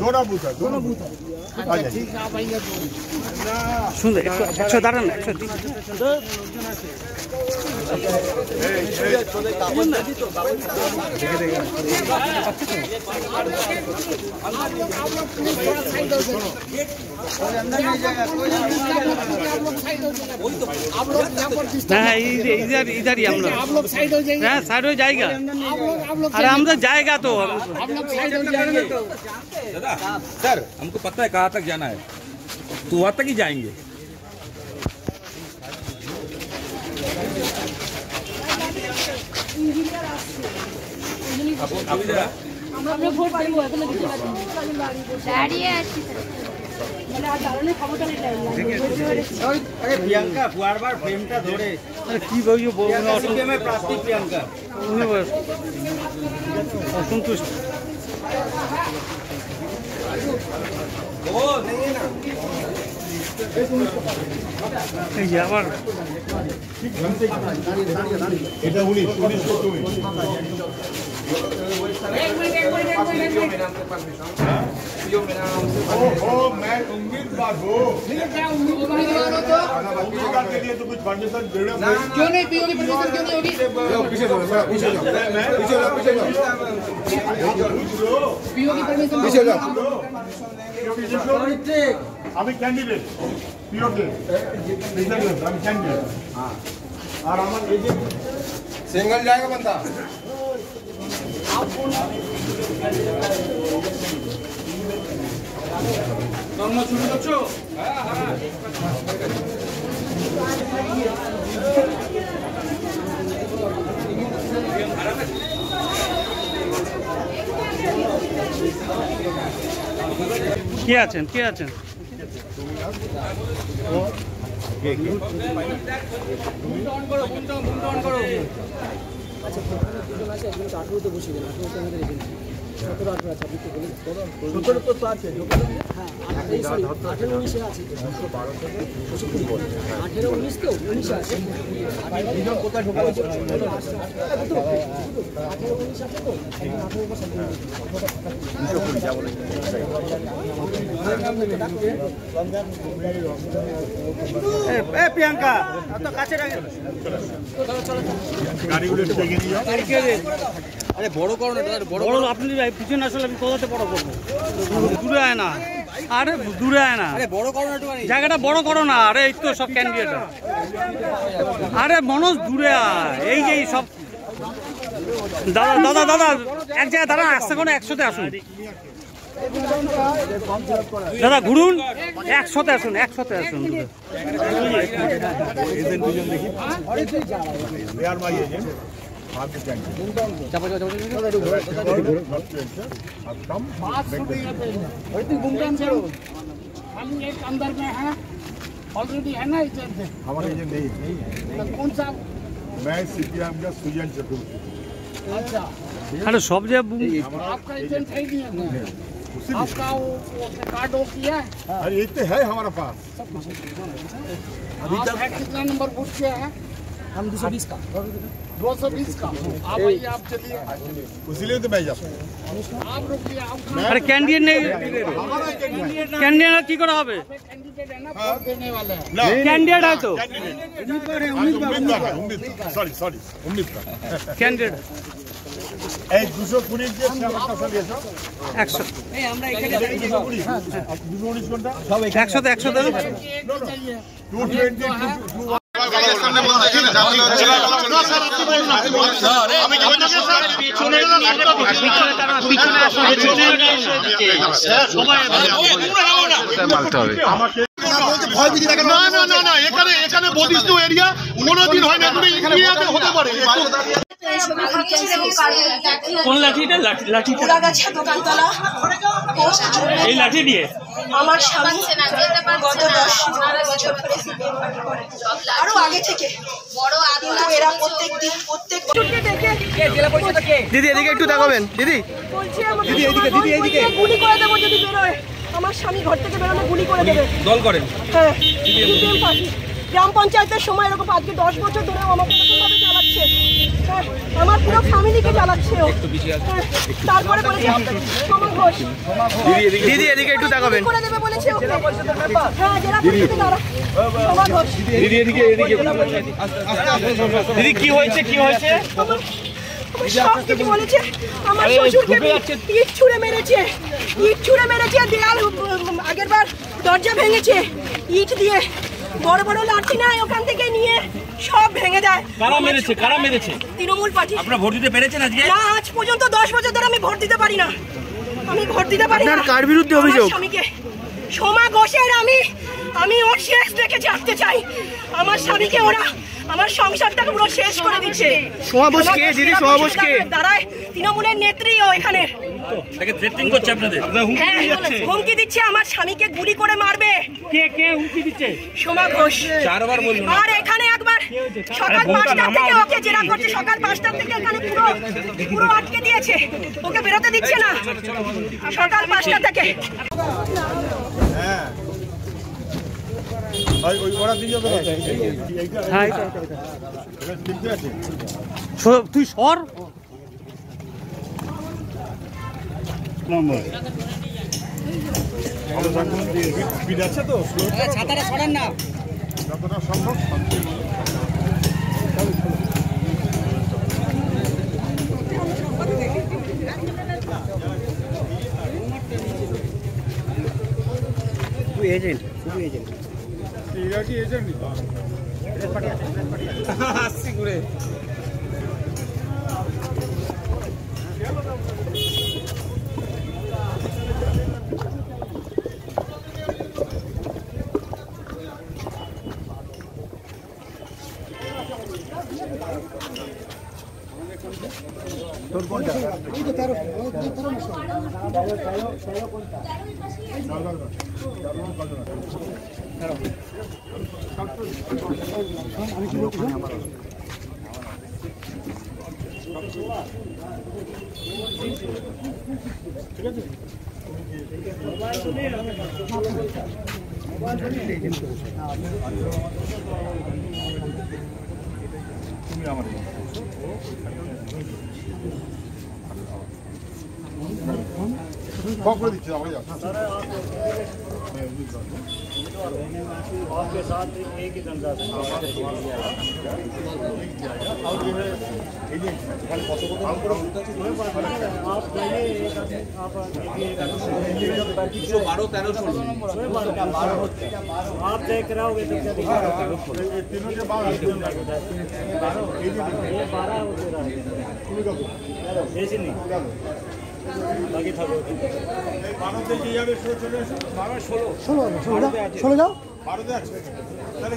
दोनों बूथ है, दोनों बूथ है। ठीक है, आप आइए। सुन ले, 100 दाঁড়ান, 100 इधर ही हम लोग। आप लोग साइड हो जाएंगे। हाँ, साइड हो जाएगा। अरे हम लोग जाएगा तो आप लोग साइड हो जाएंगे। सर हमको पता है कहाँ तक जाना है, तो वहाँ तक ही जाएंगे। अरे प्रियंका बार फ्रेमটা ধরে কি বলছো में प्लास्टिक प्रियंका অসন্তুষ্ট। ও नहीं ना এই যে আবার এটা 19 তো তুমি मैं उम्मीदवार हूँ। के लिए तो कुछ परमिशन क्यों नहीं पीओ की परमिशन क्यों नहीं होगी? पीछे जाओ, पीछे जाओ, पीछे जाओ। पीओ की परमिशन पीछे जाओ। আমি ক্যান্ডিডেট পিওকে আমি ক্যান্ডিডেট আর আমার এজেন্ট সিঙ্গল जाएगा बंदा। নর্মাল শুরু করছো? কে আছেন কে আছেন? প্রিয়াঙ্কা তো কাছে রাখেন গাড়িগুলো একটু এগিয়ে নিয়ে যাও। আরে বড় করো না বড় আপনি পিছনে আসলে আমি কোথাতে বড় করবো? দূরে আয় না, আরে দূরে আয় না, আরে বড় করো না একটু জায়গাটা বড় করো না। আরে এই তো সব ক্যান্ডিডেট। আরে মনোজ দূরে আয়, এই যে সব দাদা দাদা দাদা এক জায়গায় দাঁড়ান, আসতে কোনো 100তে আসুন দাদা, ঘুরুন 100তে আসুন, 100তে আসুন। अंदर में है ऑलरेडी है ना एजेंट? हमारा एजेंट नहीं है। कौन सा? मैं सीपीएम का सुजन चतुर्थी। अच्छा, अरे सब जगह आपका एजेंट है नहीं है? आपका वो कार्ड वो किया है? अरे ये तो है हमारा पास। अभी तक कितना नंबर बूथ किया है? हम 220 का 220 का। आप आइए, आप चलिए, इसीलिए तो मैं जाता हूँ। आप रुकिए। आप अरे कैंडिडेट नहीं, कैंडिडेट की करा হবে? कैंडिडेट है ना, वोट देने वाले हैं। कैंडिडेट है तो उम्मीदवार है, सॉरी उम्मीदवार कैंडिडेट এই 220 যে সেবাটা চালিয়েছ 100 এই আমরা এখানে 219 ঘন্টা সব 100তে 100তে चाहिए 220 এখানে বদিষ্ট এরিয়া কোনোদিন হয় না, ইন্ডিয়াতে হতে পারে। কোন লাঠিটা? লাঠিটা দোকানতলা এই লাঠি দিয়ে আমার স্বামী গত 10 বছর ধরে আরো আগে থেকে কিন্তু এরা প্রত্যেক দিদি এদিকে একটু দেখাবেন। দিদি বলছি দিদি এদিকে গুলি করে দেবো যদি বেরোয়। আমার স্বামী ঘর থেকে বেরোলে গুলি করে দেবে। দল করেন? হ্যাঁ, গ্রাম পঞ্চায়েতের সময় এরকম আজকে 10 বছর ধরে আমাকে এরকমভাবে চালাচ্ছে। হ্যাঁ, আমার পুরো ফ্যামিলিকে চালাচ্ছে ও। হ্যাঁ, তারপরে বলেছে সোমা ঘোষ দিদি এদিকে একটু তাকাবেন। করে দেবে বলেছে ওকে। হ্যাঁ, জেলা পরিষদে দাঁড়া সোমা ঘোষ। দিদি কি হয়েছে কি হয়েছে? আমার সব কিছু বলেছে। আমার শ্বশুরকে ইট ছুঁড়ে মেরেছে, দেয়াল আগের বার দরজা ভেঙেছে ইট দিয়ে, বড় বড় লাঠি নাই ওখান থেকে নিয়ে সব ভেঙে দেয়। কারা মেরেছে? তৃণমূল পার্টি। আপনারা ভোট দিতে পেরেছেন আজকে? না, আজ পর্যন্ত 10 বছর ধরে আমি ভোট দিতে পারি না। আপনার কার বিরুদ্ধে অভিযোগ? আমার স্বামীকে, সোমা ঘোষের আমি ওর শেষ দেখে আসতে চাই। আমার স্বামীকে ওরা আমার সংসারটাকে পুরো শেষ করে দিচ্ছে। সোমা ঘোষ কে দিদি? সোমা ঘোষ কে? দাঁড়ায় তৃণমূলের নেত্রী ও এখানে। তাকে থ্রেটিং করছে আপনাদের? হ্যাঁ, হুমকি দিচ্ছে আমার স্বামীকে গুলি করে মারবে। কে হুমকি দিচ্ছে? সোমা ঘোষ। 4 বার বলুন। আর এখানে একবার সকাল 5টা থেকে ওকে জেরা করছে, সকাল 5টা থেকে এখানে পুরো আটকে দিয়েছে, ওকে বেরোতে দিচ্ছে না সকাল 5টা থেকে। হ্যাঁ ওরা দিয়ে যাবে। হ্যাঁ, ঠিক আছে, তুই সর। স্পিড আছে তো, ছাতাটা সরান না। যতটা সম্ভব এজেন্ট, শুধু এজেন্ট। এরা কি এজেন্ট? আসছি ঘুরে। তোর কোনটা? তুমি আমার করে দিচ্ছি আমাকে যাও। आपके साथ एक ही धंधा आप जाइए, आप 12-13 आप देख रहे होगे तो क्या दिखा रहा है? तीनों के बाद ये 12 हो रहा है ऐसे नहीं बाकी था ভারতে যে যাবে চলে এসো। 16 যাও। ভারতে আছে তাহলে